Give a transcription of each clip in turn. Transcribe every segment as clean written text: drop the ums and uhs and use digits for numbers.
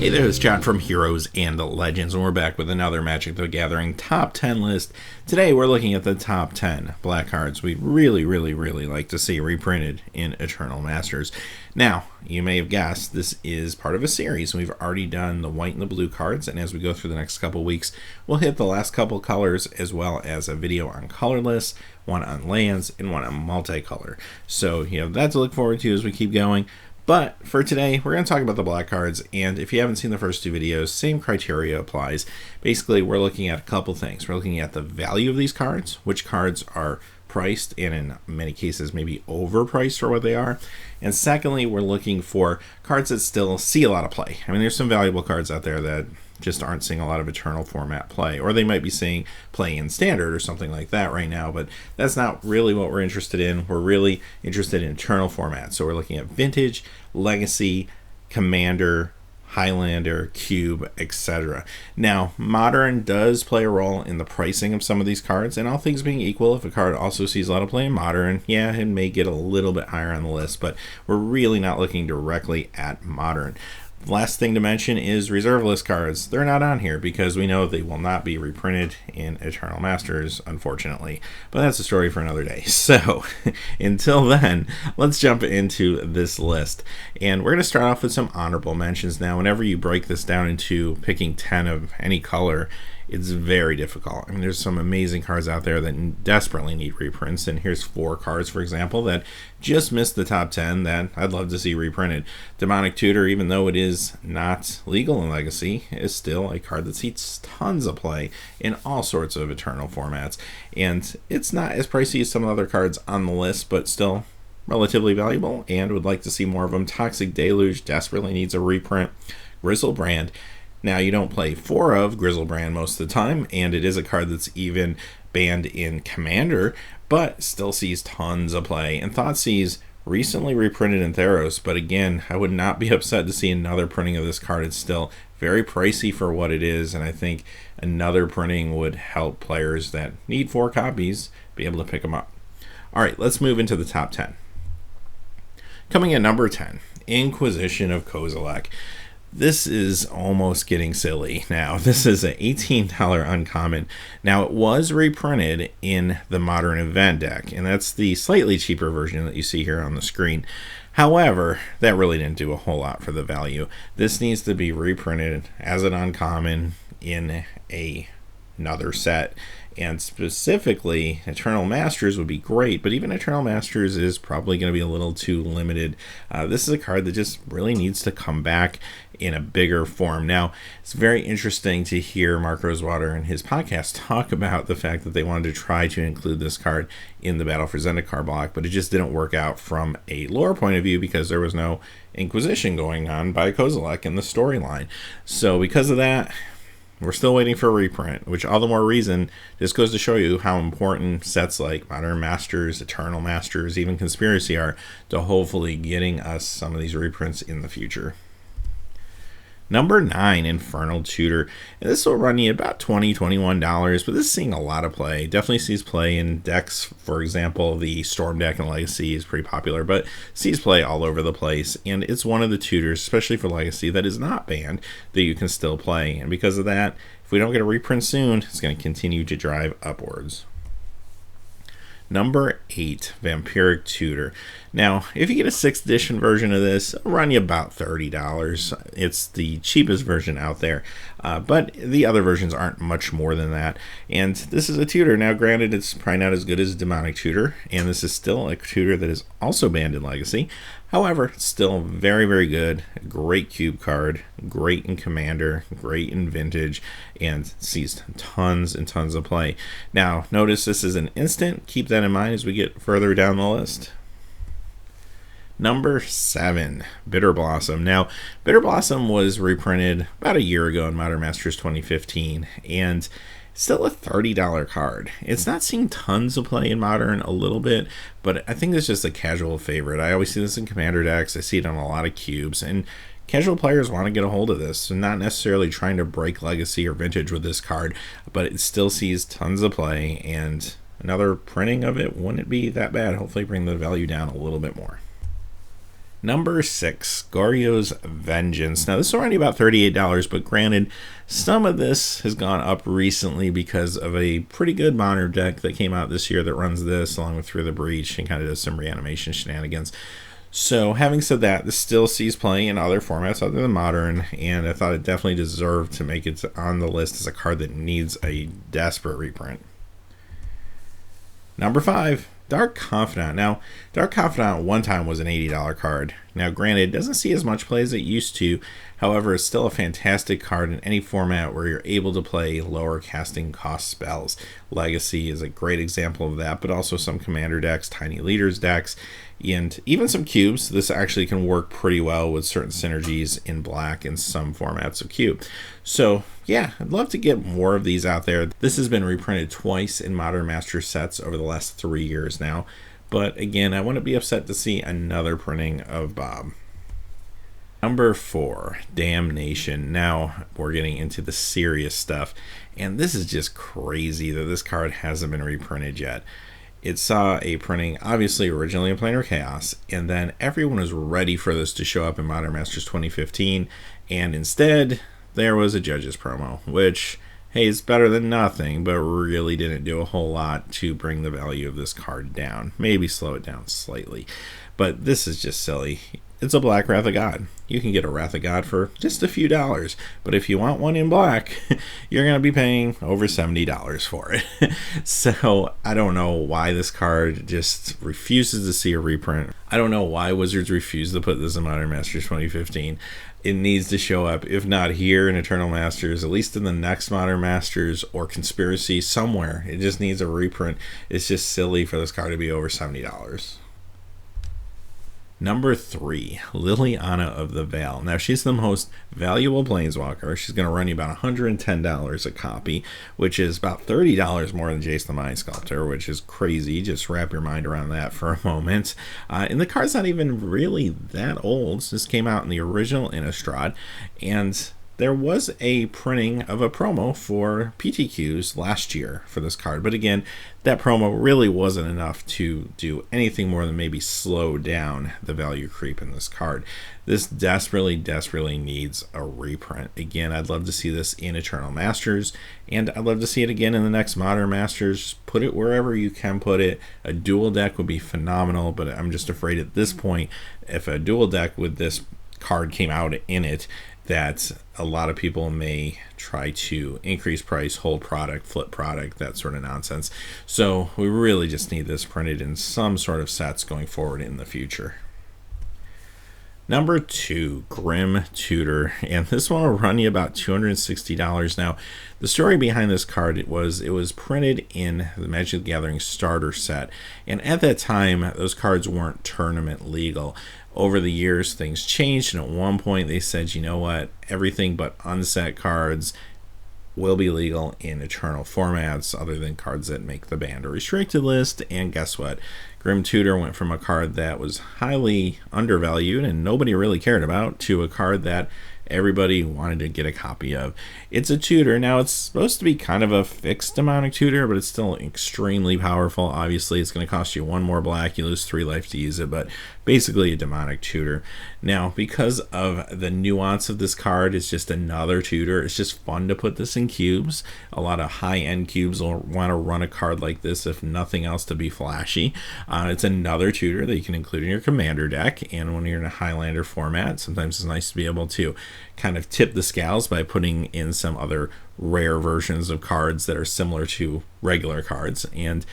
Hey there, it's John from Heroes and Legends, and we're back with another Magic the Gathering top 10 list. Today we're looking at the top 10 black cards we'd really like to see reprinted in Eternal Masters. Now, you may have guessed, this is part of a series. We've already done the white and the blue cards, and as we go through the next couple weeks, we'll hit the last couple colors, as well as a video on colorless, one on lands, and one on multicolor. So you have that to look forward to as we keep going. But for today, we're going to talk about the black cards, and if you haven't seen the first two videos, same criteria applies. Basically, we're looking at a couple things. We're looking at the value of these cards, which cards are priced, and in many cases maybe overpriced for what they are. And secondly, we're looking for cards that still see a lot of play. I mean, there's some valuable cards out there that just aren't seeing a lot of Eternal format play, or they might be seeing play in Standard or something like that right now, but that's not really what we're interested in. We're really interested in Eternal format. So we're looking at Vintage, Legacy, Commander, Highlander, Cube, etc. Now, Modern does play a role in the pricing of some of these cards, and all things being equal, if a card also sees a lot of play in Modern, yeah, it may get a little bit higher on the list, but we're really not looking directly at Modern. Last thing to mention is reserve list cards. They're not on here because we know they will not be reprinted in Eternal Masters, unfortunately. But that's a story for another day. So until then, let's jump into this list. And we're going to start off with some honorable mentions now. Whenever you break this down into picking 10 of any color, it's very difficult. I mean, there's some amazing cards out there that desperately need reprints, and here's 4 cards, for example, that just missed the top 10 that I'd love to see reprinted. Demonic Tutor, even though it is not legal in Legacy, is still a card that sees tons of play in all sorts of Eternal formats, and it's not as pricey as some other cards on the list, but still relatively valuable, and would like to see more of them. Toxic Deluge desperately needs a reprint. Griselbrand. Now, you don't play 4 of Griselbrand most of the time, and it is a card that's even banned in Commander, but still sees tons of play. And Thoughtseize recently reprinted in Theros, but again, I would not be upset to see another printing of this card. It's still very pricey for what it is, and I think another printing would help players that need 4 copies be able to pick them up. Alright, let's move into the top 10. Coming at number 10, Inquisition of Kozelek. This is almost getting silly now. This is an $18 uncommon. Now, it was reprinted in the Modern Event deck, and that's the slightly cheaper version that you see here on the screen. However, that really didn't do a whole lot for the value. This needs to be reprinted as an uncommon in another set. And specifically, Eternal Masters would be great, but even Eternal Masters is probably going to be a little too limited. This is a card that just really needs to come back in a bigger form. Now, it's very interesting to hear Mark Rosewater in his podcast talk about the fact that they wanted to try to include this card in the Battle for Zendikar block, but it just didn't work out from a lore point of view because there was no Inquisition going on by Kozelek in the storyline. So because of that, we're still waiting for a reprint, which all the more reason just goes to show you how important sets like Modern Masters, Eternal Masters, even Conspiracy are to hopefully getting us some of these reprints in the future. Number 9, Infernal Tutor. And this will run you about $20, $21, but this is seeing a lot of play. Definitely sees play in decks. For example, the Storm deck in Legacy is pretty popular, but sees play all over the place. And it's one of the tutors, especially for Legacy, that is not banned, that you can still play. And because of that, if we don't get a reprint soon, it's going to continue to drive upwards. Number 8, Vampiric Tutor. Now, if you get a 6th edition version of this, it'll run you about $30. It's the cheapest version out there, but the other versions aren't much more than that. And this is a tutor. Now, granted, it's probably not as good as Demonic Tutor, and this is still a tutor that is also banned in Legacy. However, still very good. Great cube card, great in Commander, great in Vintage, and sees tons and tons of play. Now, notice this is an instant. Keep that in mind as we get further down the list. Number 7, Bitter Blossom. Now, Bitter Blossom was reprinted about a year ago in Modern Masters 2015, and still a $30 card. It's not seeing tons of play in Modern, a little bit, but I think it's just a casual favorite. I always see this in Commander decks. I see it on a lot of cubes, and casual players want to get a hold of this. So not necessarily trying to break Legacy or Vintage with this card, but it still sees tons of play, and another printing of it wouldn't be that bad. Hopefully bring the value down a little bit more. Number 6, Goryeos Vengeance. Now, this will run you about $38, but granted, some of this has gone up recently because of a pretty good modern deck that came out this year that runs this, along with Through the Breach, and kind of does some reanimation shenanigans. So, having said that, this still sees play in other formats other than Modern, and I thought it definitely deserved to make it on the list as a card that needs a desperate reprint. Number 5, Dark Confidant. Now, Dark Confidant one time was an $80 card. Now, granted, it doesn't see as much play as it used to. However, it's still a fantastic card in any format where you're able to play lower casting cost spells. Legacy is a great example of that, but also some commander decks, tiny leaders decks, and even some cubes. This actually can work pretty well with certain synergies in black in some formats of cube. So yeah, I'd love to get more of these out there. This has been reprinted twice in Modern Masters sets over the last 3 years now. But again, I wouldn't be upset to see another printing of Bob. Number 4, Damnation. Now we're getting into the serious stuff, and this is just crazy that this card hasn't been reprinted yet. It saw a printing, obviously originally in Planar Chaos, and then everyone was ready for this to show up in Modern Masters 2015, and instead there was a Judges promo, which, hey, it's better than nothing, but really didn't do a whole lot to bring the value of this card down. Maybe slow it down slightly, but this is just silly. It's a black Wrath of God. You can get a Wrath of God for just a few dollars, but if you want one in black, you're going to be paying over $70 for it. So I don't know why this card just refuses to see a reprint. I don't know why Wizards refused to put this in Modern Masters 2015. It needs to show up, if not here in Eternal Masters, at least in the next Modern Masters or Conspiracy somewhere. It just needs a reprint. It's just silly for this card to be over $70. Number 3, Liliana of the Veil. Now, she's the most valuable Planeswalker. She's going to run you about $110 a copy, which is about $30 more than Jace the Mind Sculptor, which is crazy. Just wrap your mind around that for a moment. And the card's not even really that old. This came out in the original Innistrad, and there was a printing of a promo for PTQs last year for this card. But again, that promo really wasn't enough to do anything more than maybe slow down the value creep in this card. This desperately, desperately needs a reprint. Again, I'd love to see this in Eternal Masters, and I'd love to see it again in the next Modern Masters. Put it wherever you can put it. A dual deck would be phenomenal, but I'm just afraid at this point, if a dual deck with this card came out in it, that a lot of people may try to increase price, hold product, flip product, that sort of nonsense. So we really just need this printed in some sort of sets going forward in the future. Number 2, Grim Tutor, and this one will run you about $260. Now, the story behind this card it was printed in the Magic the Gathering starter set, and at that time, those cards weren't tournament legal. Over the years, things changed, and at one point they said, you know what, everything but unset cards will be legal in Eternal formats other than cards that make the banned or restricted list. And guess what? Grim Tutor went from a card that was highly undervalued and nobody really cared about to a card that everybody wanted to get a copy of. It's a tutor. Now, it's supposed to be kind of a fixed amount of tutor, but it's still extremely powerful. Obviously, it's going to cost you 1 more black. You lose 3 life to use it, but basically a demonic tutor. Now, because of the nuance of this card, it's just another tutor. It's just fun to put this in cubes. A lot of high-end cubes will want to run a card like this, if nothing else, to be flashy. It's another tutor that you can include in your commander deck, and when you're in a Highlander format, sometimes it's nice to be able to kind of tip the scales by putting in some other rare versions of cards that are similar to regular cards. And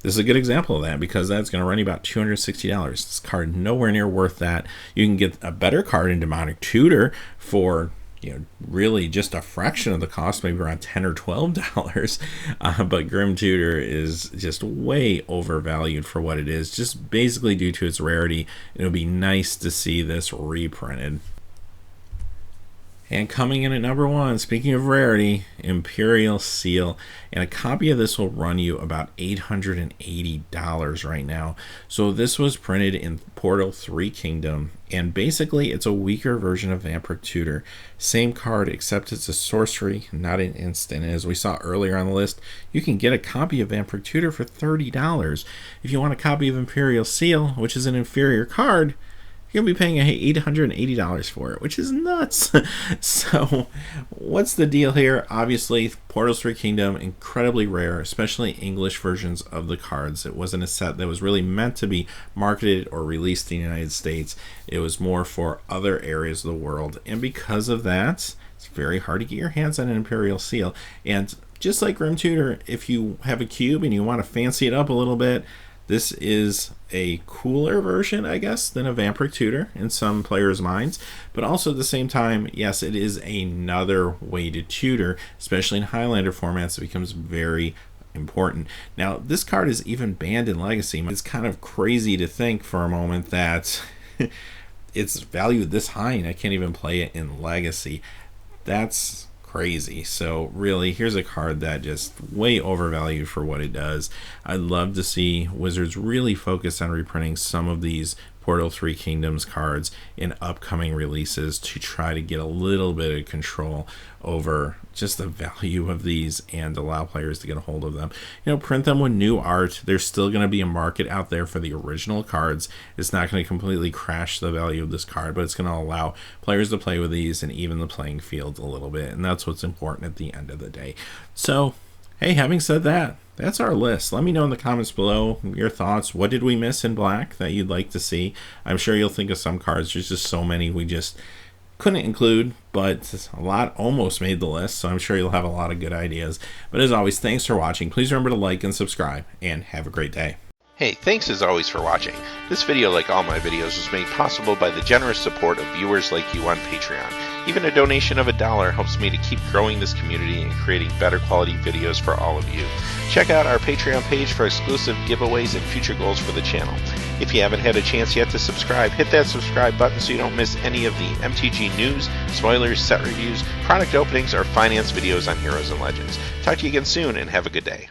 this is a good example of that, because that's going to run you about $260. This card nowhere near worth that. You can get a better card in Demonic Tutor for, you know, really just a fraction of the cost, maybe around $10 or $12. But Grim Tutor is just way overvalued for what it is, just basically due to its rarity. It would be nice to see this reprinted. And coming in at number 1, speaking of rarity, Imperial Seal. And a copy of this will run you about $880 right now. So this was printed in Portal 3 Kingdom. And basically, it's a weaker version of Vampiric Tutor. Same card, except it's a sorcery, not an instant. And as we saw earlier on the list, you can get a copy of Vampiric Tutor for $30. If you want a copy of Imperial Seal, which is an inferior card, you're going to be paying $880 for it, which is nuts. So what's the deal here? Obviously, Portals 3 Kingdom, incredibly rare, especially English versions of the cards. It wasn't a set that was really meant to be marketed or released in the United States. It was more for other areas of the world. And because of that, it's very hard to get your hands on an Imperial Seal. And just like Grim Tutor, if you have a cube and you want to fancy it up a little bit, this is a cooler version, I guess, than a Vampiric Tutor in some players' minds. But also at the same time, yes, it is another way to tutor, especially in Highlander formats. It becomes very important. Now, this card is even banned in Legacy. It's kind of crazy to think for a moment that it's valued this high and I can't even play it in Legacy. That's crazy. So really, here's a card that just way overvalued for what it does. I'd love to see Wizards really focus on reprinting some of these Portal 3 Kingdoms cards in upcoming releases to try to get a little bit of control over just the value of these and allow players to get a hold of them. You know, print them with new art. There's still going to be a market out there for the original cards. It's not going to completely crash the value of this card, but it's going to allow players to play with these and even the playing field a little bit, and that's what's important at the end of the day. So, hey, having said that, that's our list. Let me know in the comments below your thoughts. What did we miss in black that you'd like to see? I'm sure you'll think of some cards. There's just so many we just couldn't include, but a lot almost made the list, so I'm sure you'll have a lot of good ideas. But as always, thanks for watching. Please remember to like and subscribe, and have a great day. Hey, thanks as always for watching. This video, like all my videos, was made possible by the generous support of viewers like you on Patreon. Even a donation of $1 helps me to keep growing this community and creating better quality videos for all of you. Check out our Patreon page for exclusive giveaways and future goals for the channel. If you haven't had a chance yet to subscribe, hit that subscribe button so you don't miss any of the MTG news, spoilers, set reviews, product openings, or finance videos on Heroes and Legends. Talk to you again soon, and have a good day.